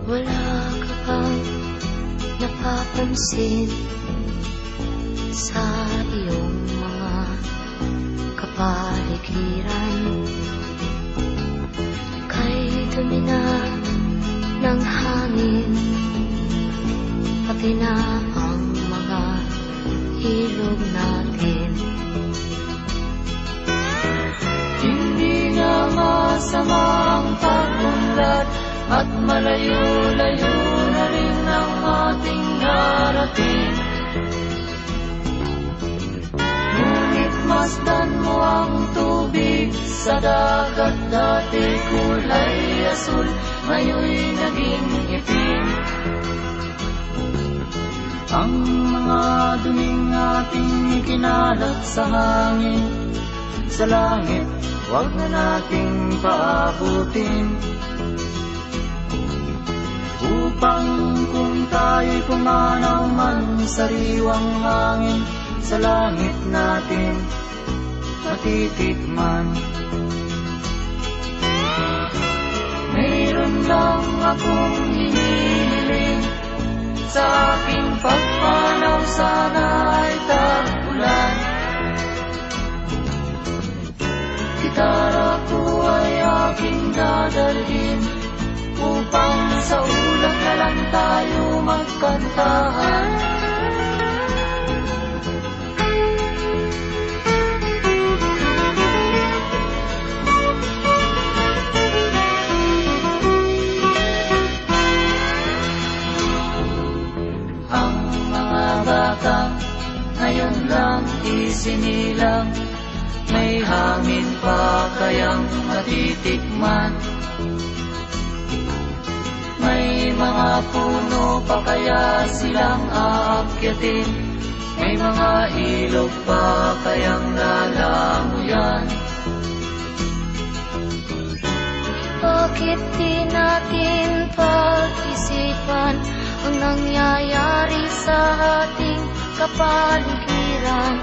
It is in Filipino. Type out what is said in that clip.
Wala ka bang napapansin sa iyong mga kapaligiran? Kay dumi na ng hangin, pati na ang mga ilog natin. Hindi na masama ang pag-unlad, at malayo-layo na rin ang ating narating. Ngunit masdan mo ang tubig sa dagat, dati kulay asul, ngayon'y naging itim. Ang mga duming ating ikinalat sa hangin, sa langit, huwag na nating paabutin. Upang kung tayo'y pumanaw man sa riwang hangin, sa langit natin matitikman. Mayroon lang akong hinihiling, sa aking pagpanaw sana ay tag-ulan. Gitara ko ay aking dadalhin, upang sa ulap na lang tayo magkantahan. Ang mga bata ngayon lang isinilang, may hangin pa kayang matitikman? May mga puno pa kaya silang aakyatin? May mga ilog pa kayang lalamuyan? Bakit di natin pag-isipan ang nangyayari sa ating kapaligiran?